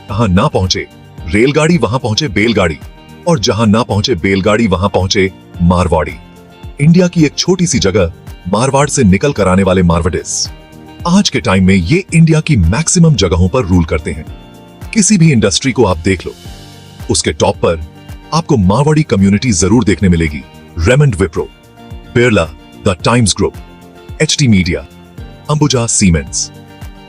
जहां ना पहुंचे रेलगाड़ी वहां पहुंचे बेलगाड़ी, और जहां ना पहुंचे बेलगाड़ी वहां पहुंचे मारवाड़ी। इंडिया की एक छोटी सी जगह मारवाड़ से निकल कर आने वाले मारवाड़िस आज के टाइम में ये इंडिया की मैक्सिमम जगहों पर रूल करते हैं। किसी भी इंडस्ट्री को आप देख लो, उसके टॉप पर आपको मारवाड़ी कम्युनिटी जरूर देखने मिलेगी। Raymond Wipro, Birla, the Times group, HT media, Ambuja cements,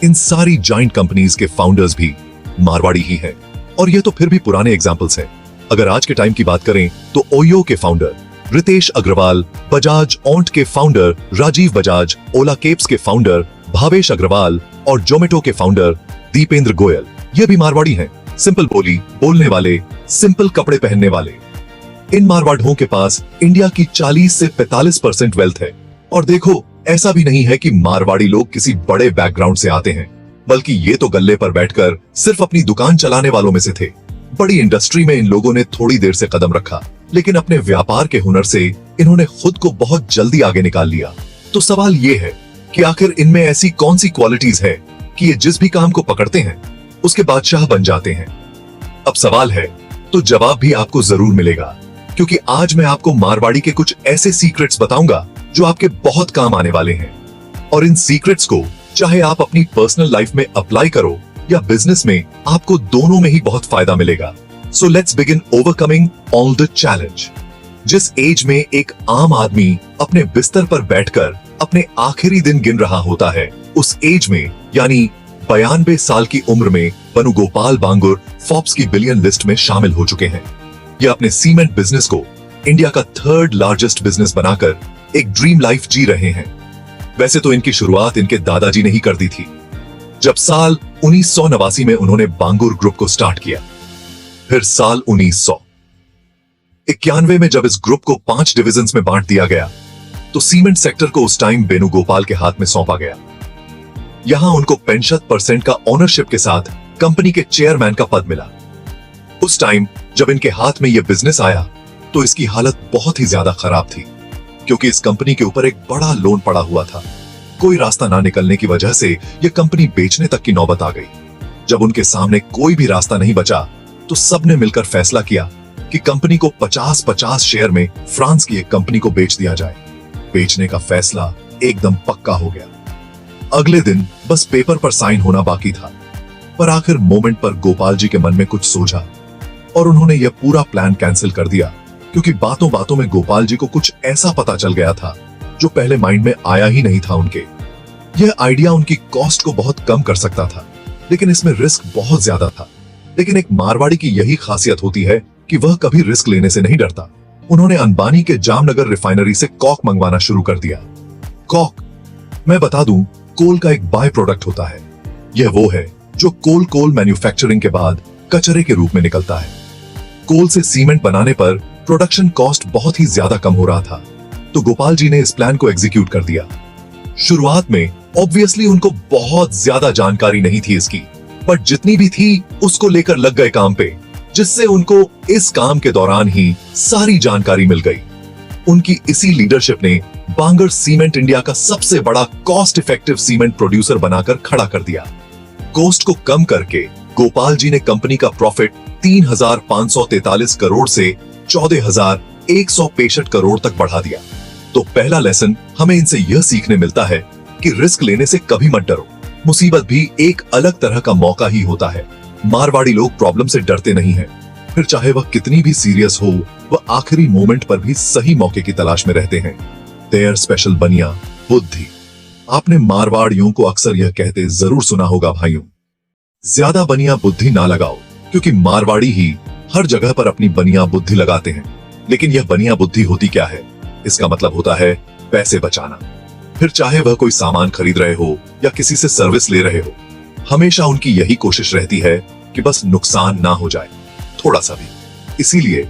इन सारी जाइंट कंपनीज के फाउंडर्स भी मारवाड़ी ही हैं। और ये तो फिर भी पुराने एग्जांपल्स हैं। अगर आज के टाइम की बात करें तो ओयो के फाउंडर रितेश अग्रवाल, बजाज ऑन्ट के फाउंडर राजीव बजाज, ओला केब्स के फाउंडर भावेश अग्रवाल और जोमेटो के फाउंडर दीपेंद्र गोयल, ये भी मारवाड़ी हैं। सिंपल बोली बोलने वाले, सिंपल कपड़े पहनने वाले। इन मारवाड़ों के पास इंडिया की 40 से 45% वेल्थ है। और देखो, ऐसा भी नहीं है कि मारवाड़ी लोग किसी बड़े बैकग्राउंड से आते हैं, बल्कि ये तो गल्ले पर बैठकर सिर्फ अपनी दुकान चलाने वालों में से थे। बड़ी इंडस्ट्री में इन लोगों ने थोड़ी देर से कदम रखा, लेकिन अपने व्यापार के हुनर से इन्होंने खुद को बहुत जल्दी आगे निकाल लिया। तो सवाल ये है कि आखिर इनमें ऐसी कौन सी क्वालिटीज है कि ये जिस भी काम को पकड़ते हैं उसके बादशाह बन जाते हैं। अब सवाल है तो जवाब भी आपको जरूर मिलेगा, क्योंकि आज मैं आपको मारवाड़ी के कुछ ऐसे सीक्रेट्स बताऊंगा जो आपके बहुत काम आने वाले हैं। और इन सीक्रेट्स को चाहे आप अपनी पर्सनल लाइफ में अप्लाई करो या बिजनेस में, आपको दोनों में ही बहुत फायदा मिलेगा। So let's begin overcoming all the challenge. जिस एज में एक आम आदमी अपने बिस्तर पर बैठकर अपने आखिरी दिन गिन रहा होता है, उस एज में यानी 92 साल की उम्र में वेणुगोपाल बांगुर फोर्ब्स की बिलियन लिस्ट में शामिल हो चुके हैं। ये अपने सीमेंट बिजनेस को इंडिया का 3rd लार्जेस्ट बिजनेस बनाकर एक ड्रीम लाइफ जी रहे हैं। वैसे तो इनकी शुरुआत इनके दादाजी ने ही कर दी थी, जब साल 1989 में उन्होंने बांगुर ग्रुप को स्टार्ट किया। फिर साल 1991 में जब इस ग्रुप को 5 डिविजन्स में बांट दिया गया, तो सीमेंट सेक्टर को उस टाइम वेणुगोपाल के हाथ में सौंपा गया। यहां उनको 65% का ओनरशिप के साथ कंपनी के चेयरमैन का पद मिला। उस टाइम जब इनके हाथ में यह बिजनेस आया तो इसकी हालत बहुत ही ज्यादा खराब थी, क्योंकि इस कंपनी के ऊपर एक बड़ा लोन पड़ा हुआ था। कोई रास्ता ना निकलने की वजह से यह कंपनी बेचने तक की नौबत आ गई। जब उनके सामने कोई भी रास्ता नहीं बचा, तो सबने मिलकर फैसला किया कि कंपनी को 50-50 शेयर में फ्रांस की एक कंपनी को बेच दिया जाए। बेचने का फैसला एकदम पक्का हो गया। अगले दिन बस पेपर पर साइन होना बाकी था, पर आखिर मोमेंट पर गोपाल जी के मन में कुछ सूझा और उन्होंने यह पूरा प्लान कैंसिल कर दिया, क्योंकि बातों बातों में गोपाल जी को कुछ ऐसा पता चल गया था जो पहले माइंड में आया ही नहीं था उनके। यह आइडिया उनकी कॉस्ट को बहुत कम कर सकता था, लेकिन इसमें रिस्क बहुत ज्यादा था। लेकिन एक मारवाड़ी की यही खासियत होती है कि वह कभी रिस्क लेने से नहीं डरता। उन्होंने अंबानी के जामनगर रिफाइनरी से कॉक मंगवाना शुरू कर दिया। कॉक, मैं बता दूं, कोल का एक बाय प्रोडक्ट होता है। यह वो है जो कोल मैन्युफैक्चरिंग के बाद कचरे के रूप में निकलता है। कोल से सीमेंट बनाने पर प्रोडक्शन कॉस्ट बहुत ही ज्यादा कम हो रहा था, तो गोपाल जी ने इस प्लान को एग्जीक्यूट कर दिया। शुरुआत में ऑब्वियसली उनको बहुत ज्यादा जानकारी नहीं थी इसकी, बट जितनी भी थी उसको लेकर लग गए काम पे, जिससे उनको इस काम के दौरान ही सारी जानकारी मिल गई। उनकी इसी लीडरशिप ने बांगर सीमेंट इंडिया का सबसे बड़ा कॉस्ट इफेक्टिव सीमेंट प्रोड्यूसर बनाकर खड़ा कर दिया। कॉस्ट को कम करके गोपाल जी ने कंपनी का प्रॉफिट 3,543 करोड़ से 14,165 करोड़ तक बढ़ा दिया। तो पहला लेसन हमें इनसे यह सीखने मिलता है कि रिस्क लेने से कभी मत डरो। मुसीबत भी एक अलग तरह का मौका ही होता है। मारवाड़ी लोग प्रॉब्लम से डरते नहीं हैं, फिर चाहे वह कितनी भी सीरियस हो, वह आखिरी मोमेंट पर भी सही मौके की तलाश में रहते हैं। देयर स्पेशल बनिया बुद्धि। आपने मारवाड़ियों को अक्सर यह कहते जरूर सुना होगा, भाइयों, ज्यादा बनिया बुद्धि ना लगाओ, क्योंकि मारवाड़ी ही हर जगह पर अपनी बनिया बुद्धि लगाते हैं। लेकिन यह बनिया बुद्धि होती क्या है? इसका मतलब होता है पैसे बचाना। फिर चाहे वह कोई सामान खरीद रहे हो या किसी से सर्विस ले रहे हो, हमेशा उनकी यही कोशिश रहती है कि बस नुकसान ना हो जाए, थोड़ा सा भी। इसीलिए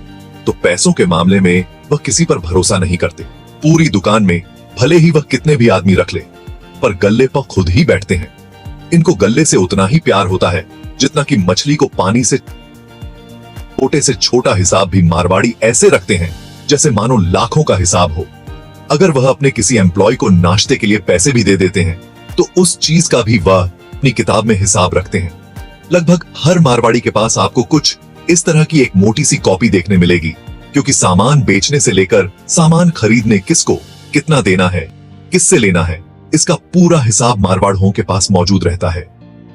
तो पैसों के मामले में वह किसी पर भरोसा नहीं करते। पूरी दुकान में भले ही वह कितने भी आदमी रख ले, पर गल्ले पर खुद ही बैठते हैं। इनको गल्ले से उतना ही प्यार होता है जितना कि मछली को पानी से। छोटे से छोटा हिसाब भी मारवाड़ी ऐसे रखते हैं जैसे मानो लाखों का हिसाब हो। अगर वह अपने किसी एम्प्लॉय को नाश्ते के लिए पैसे भी दे देते हैं, तो उस चीज का भी वह अपनी किताब में हिसाब रखते हैं। लगभग हर मारवाड़ी के पास आपको कुछ इस तरह की एक मोटी सी कॉपी देखने मिलेगी, क्योंकि सामान बेचने से लेकर सामान खरीदने किसको कितना देना है, किससे लेना है, इसका पूरा हिसाब मारवाड़ों के पास मौजूद रहता है।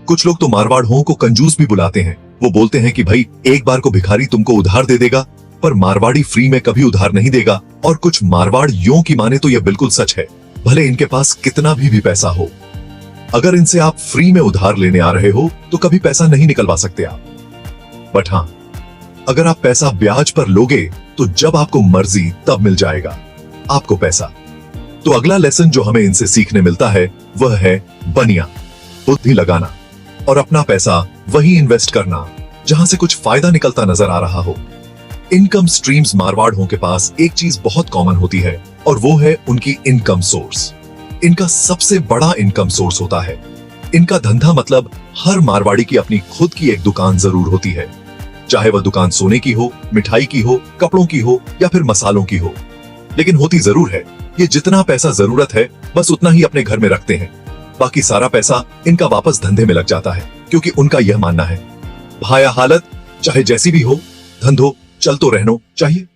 कुछ लोग तो मारवाड़ों को कंजूस भी बुलाते हैं। वो बोलते हैं कि भाई एक बार को भिखारी तुमको उधार दे देगा, पर मारवाड़ी फ्री में कभी उधार नहीं देगा। और कुछ मारवाड़ियों की माने तो यह बिल्कुल सच है, भले इनके पास कितना भी पैसा हो। अगर इनसे आप फ्री में उधार लेने आ रहे हो तो कभी पैसा नहीं निकलवा सकते आप। बट हाँ, अगर आप पैसा ब्याज पर लोगे तो जब आपको मर्जी तब मिल जाएगा आपको पैसा। तो अगला लेसन जो हमें इनसे सीखने मिलता है वह है बनिया, बुद्धि लगाना और अपना पैसा वही इन्वेस्ट करना जहां से कुछ फायदा निकलता नजर आ रहा हो। इनकम स्ट्रीम्स मारवाड़ों के पास एक चीज बहुत कॉमन होती है और वो है उनकी इनकम सोर्स। इनका सबसे बड़ा इनकम सोर्स होता है इनका धंधा। मतलब हर मारवाड़ी की अपनी खुद की एक दुकान जरूर होती है, चाहे वह दुकान सोने की हो, मिठाई की हो, कपड़ों की हो या फिर मसालों की हो। लेकिन होती जरूर है, ये जितना पैसा जरूरत है बस उतना ही अपने घर में रखते हैं, बाकी सारा पैसा इनका वापस धंधे में लग जाता है, क्योंकि उनका यह मानना है भाया हालत चाहे जैसी भी हो, धंधो चल तो रहनो चाहिए।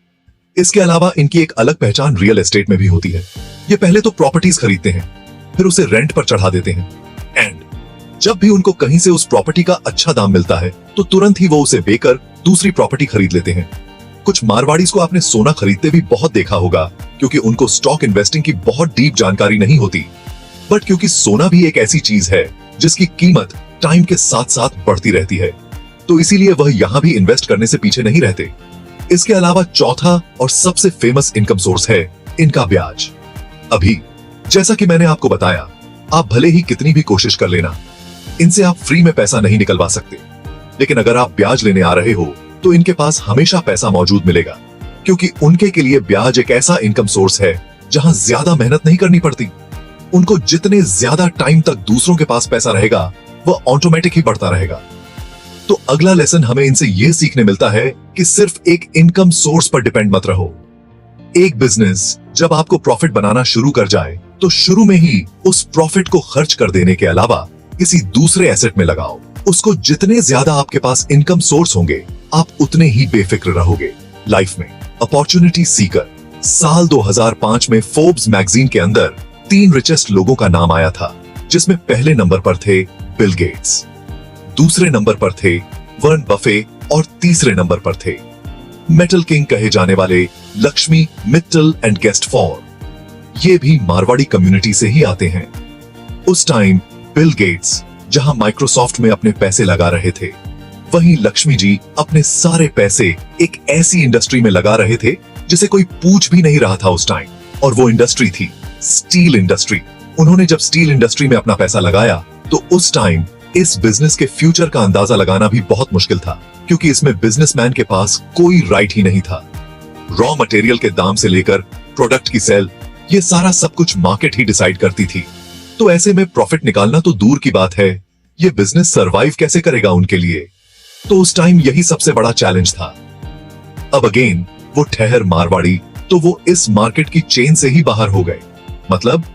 इसके अलावा इनकी एक अलग पहचान रियल एस्टेट में भी होती है। ये पहले तो प्रॉपर्टीज खरीदते हैं, फिर उसे रेंट पर चढ़ा देते हैं, एंड जब भी उनको कहीं से उस प्रॉपर्टी का अच्छा दाम मिलता है तो तुरंत ही वो उसे बेचकर दूसरी प्रॉपर्टी खरीद लेते हैं। कुछ मारवाड़ीज को आपने सोना खरीदते भी बहुत देखा होगा, क्योंकि उनको स्टॉक इन्वेस्टिंग की बहुत डीप जानकारी नहीं होती। बट क्योंकि सोना भी एक ऐसी चीज है जिसकी कीमत टाइम के साथ साथ बढ़ती रहती है, तो इसीलिए वह यहां भी इन्वेस्ट करने से पीछे नहीं रहते। इसके अलावा चौथा और सबसे फेमस इनकम सोर्स है इनका ब्याज। अभी जैसा कि मैंने आपको बताया, आप भले ही कितनी भी कोशिश कर लेना, इनसे आप फ्री में पैसा नहीं निकलवा सकते। लेकिन अगर आप ब्याज लेने आ रहे हो तो इनके पास हमेशा पैसा मौजूद मिलेगा, क्योंकि उनके के लिए ब्याज एक ऐसा इनकम सोर्स है जहां ज्यादा मेहनत नहीं करनी पड़ती। उनको जितने ज्यादा टाइम तक दूसरों के पास पैसा रहेगा वह ऑटोमेटिक ही बढ़ता रहेगा। तो अगला लेसन हमें इनसे यह सीखने मिलता है कि सिर्फ एक इनकम सोर्स पर डिपेंड मत रहो। एक बिजनेस जब आपको प्रॉफिट बनाना शुरू कर जाए तो शुरू में ही उस प्रॉफिट को खर्च कर देने के अलावा किसी दूसरे एसेट में लगाओ। उसको जितने ज्यादा आपके पास इनकम सोर्स होंगे आप उतने ही बेफिक्र रहोगे लाइफ में। अपॉर्चुनिटी सीकर साल 2005 में फोर्ब्स मैगजीन के अंदर 3 रिचेस्ट लोगों का नाम आया था, जिसमें पहले नंबर पर थे बिल गेट्स, दूसरे नंबर पर थे वॉरेन बफे और तीसरे नंबर पर थे मेटल किंग कहे जाने वाले लक्ष्मी मित्तल एंड गेस्टफोर। ये भी मारवाड़ी कम्युनिटी से ही आते हैं। उस टाइम बिल गेट्स जहां माइक्रोसॉफ्ट में अपने पैसे लगा रहे थे, वहीं लक्ष्मी जी अपने सारे पैसे एक ऐसी इंडस्ट्री में लगा रहे थे जिसे कोई पूछ भी नहीं रहा था उस टाइम, और वो इंडस्ट्री थी स्टील इंडस्ट्री। उन्होंने जब स्टील इंडस्ट्री में अपना पैसा लगाया तो उस टाइम इस बिजनेस के फ्यूचर का अंदाजा लगाना भी बहुत मुश्किल था, क्योंकि इसमें बिजनेसमैन के पास कोई राइट ही नहीं था। रॉ मटेरियल के दाम से लेकर प्रोडक्ट की सेल, ये सारा सब कुछ मार्केट ही डिसाइड करती थी। तो ऐसे में प्रॉफिट निकालना तो दूर की बात है, ये बिजनेस सरवाइव कैसे करेगा उनके लिए। तो उस टाइम यही सबसे बड़ा चैलेंज था। अब अगेन वो ठहर मारवाड़ी, तो वो इस मार्केट की चेन से ही बाहर हो गए। मतलब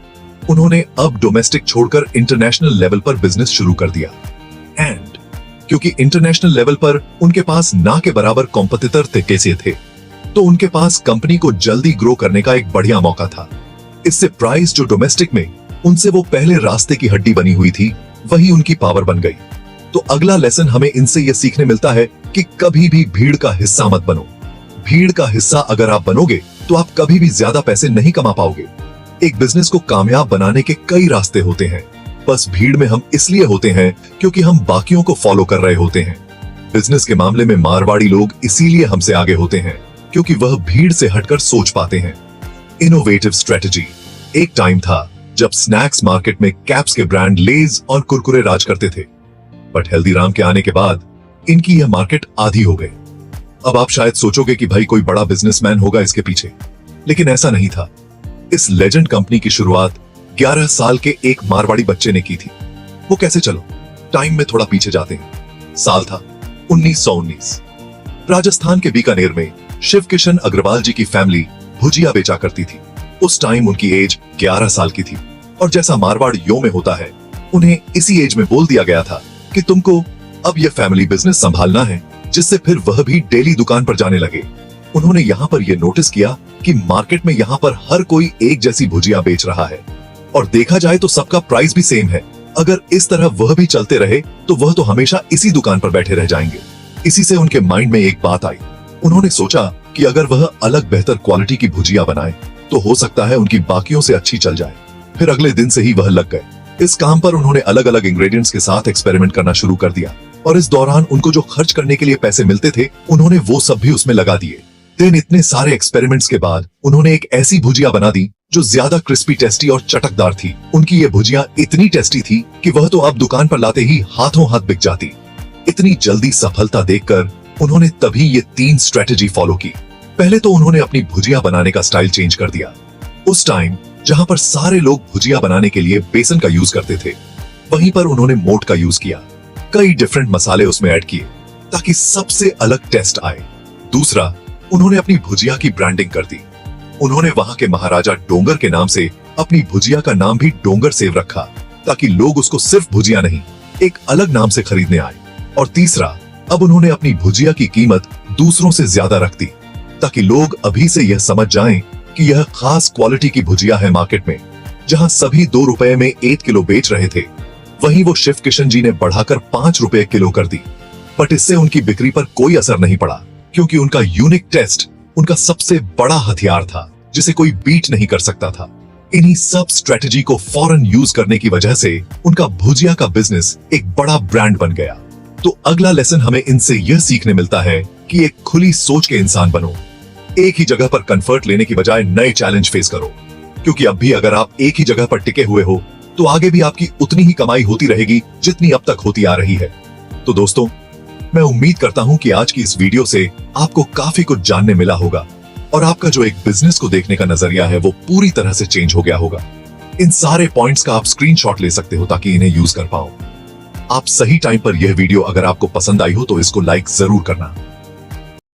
उन्होंने अब डोमेस्टिक छोड़कर इंटरनेशनल लेवल पर बिजनेस शुरू कर दिया। एंड क्योंकि इंटरनेशनल लेवल पर उनके पास ना के बराबर कॉम्पिटिटर थे कैसे थे, तो उनके पास कंपनी को जल्दी ग्रो करने का एक बढ़िया मौका था। इससे प्राइस जो डोमेस्टिक में उनसे वो पहले रास्ते की हड्डी बनी हुई थी, वही उनकी पावर बन गई। तो अगला लेसन हमें इनसे यह सीखने मिलता है कि कभी भी भीड़ का हिस्सा मत बनो। भीड़ का हिस्सा अगर आप बनोगे तो आप कभी भी ज्यादा पैसे नहीं कमा पाओगे। एक बिजनेस को कामयाब बनाने के कई रास्ते होते हैं, बस भीड़ में हम इसलिए होते हैं क्योंकि हम बाकियों को फॉलो कर रहे होते हैं। बिजनेस के मामले में मारवाड़ी लोग इसीलिए हमसे आगे होते हैं क्योंकि वह भीड़ से हटकर सोच पाते हैं। Innovative strategy. एक टाइम था जब स्नैक्स मार्केट में कैप्स के ब्रांड लेज और कुरकुरे राज करते थे, बट हल्दीराम के आने के बाद इनकी यह मार्केट आधी हो गई। अब आप शायद सोचोगे कि भाई कोई बड़ा बिजनेसमैन होगा इसके पीछे, लेकिन ऐसा नहीं था। इस लेजेंड कंपनी की शुरुआत 11 साल के एक मारवाड़ी बच्चे ने की थी। वो कैसे, चलो टाइम में थोड़ा पीछे जाते हैं। साल था 1919। राजस्थान के बीकानेर में शिव किशन अग्रवाल जी की फैमिली भुजिया बेचा करती थी। उस टाइम उनकी एज 11 साल की थी, और जैसा मारवाड़ यो में होता है, उन्हें इसी एज में बोल दिया गया था कि तुमको अब यह फैमिली बिजनेस संभालना है, जिससे फिर वह भी डेली दुकान पर जाने लगे। उन्होंने यहाँ पर यह नोटिस किया कि मार्केट में यहाँ पर हर कोई एक जैसी भुजिया बेच रहा है और देखा जाए तो सबका प्राइस भी सेम है। अगर इस तरह वह भी चलते रहे तो वह तो हमेशा इसी दुकान पर बैठे रह जाएंगे। इसी से उनके माइंड में एक बात आई। उन्होंने सोचा कि अगर वह अलग बेहतर क्वालिटी की भुजिया बनाए तो हो सकता है उनकी बाकियों से अच्छी चल जाए। फिर अगले दिन से ही वह लग गए। इस काम पर उन्होंने अलग अलग इंग्रेडिएंट्स के साथ एक्सपेरिमेंट करना शुरू कर दिया और इस दौरान उनको जो खर्च करने के लिए पैसे मिलते थे उन्होंने वो सब भी उसमें लगा दिए। दिन इतने सारे एक्सपेरिमेंट्स के बाद उन्होंने एक ऐसी भुजिया बना दी जो ज्यादा क्रिस्पी, टेस्टी और चटकदार थी। उनकी ये भुजिया इतनी टेस्टी थी कि वह तो अब दुकान पर लाते ही हाथों हाथ बिक जाती। इतनी जल्दी सफलता देखकर उन्होंने तभी ये 3 स्ट्रेटेजी फॉलो की। पहले तो उन्होंने अपनी भुजिया बनाने का स्टाइल चेंज कर दिया। उस टाइम जहां पर सारे लोग भुजिया बनाने के लिए बेसन का यूज करते थे, वहीं पर उन्होंने मोट का यूज किया। कई डिफरेंट मसाले उसमें ऐड किए ताकि सबसे अलग टेस्ट आए। दूसरा, उन्होंने अपनी भुजिया की ब्रांडिंग कर दी। उन्होंने वहां के महाराजा डोंगर के नाम से अपनी भुजिया का नाम भी डोंगर सेव रखा ताकि लोग उसको सिर्फ भुजिया नहीं, एक अलग नाम से खरीदने आए। और तीसरा, अब उन्होंने अपनी भुजिया की कीमत दूसरों से ज्यादा रख दी ताकि लोग अभी से यह समझ जाएं कि यह खास क्वालिटी की भुजिया है। मार्केट में जहां सभी 2 रुपए में 1 किलो बेच रहे थे, वहीं वो शेफ किशन जी ने बढ़ाकर 5 रुपए किलो कर दी। बट इससे उनकी बिक्री पर कोई असर नहीं पड़ा क्योंकि उनका यूनिक टेस्ट उनका सबसे बड़ा हथियार था जिसे कोई बीट नहीं कर सकता था। इन्हीं सब स्ट्रेटजी को फौरन यूज करने की वजह से उनका भुजिया का बिजनेस एक बड़ा ब्रांड बन गया। तो अगला लेसन हमें इनसे यह सीखने मिलता है कि एक खुली सोच के इंसान बनो। एक ही जगह पर कंफर्ट लेने की बजाय नए चैलेंज फेस करो, क्योंकि अब भी अगर आप एक ही जगह पर टिके हुए हो तो आगे भी आपकी उतनी ही कमाई होती रहेगी जितनी अब तक होती आ रही है। तो दोस्तों, मैं उम्मीद करता हूं कि आज की इस वीडियो से आपको काफी कुछ जानने मिला होगा और आपका जो एक बिजनेस को देखने का नजरिया है वो पूरी तरह से चेंज हो गया होगा। इन सारे पॉइंट्स का आप स्क्रीनशॉट ले सकते हो ताकि इन्हें यूज कर पाओ। आप सही टाइम पर यह वीडियो अगर आपको पसंद आई हो तो इसको लाइक जरूर करना।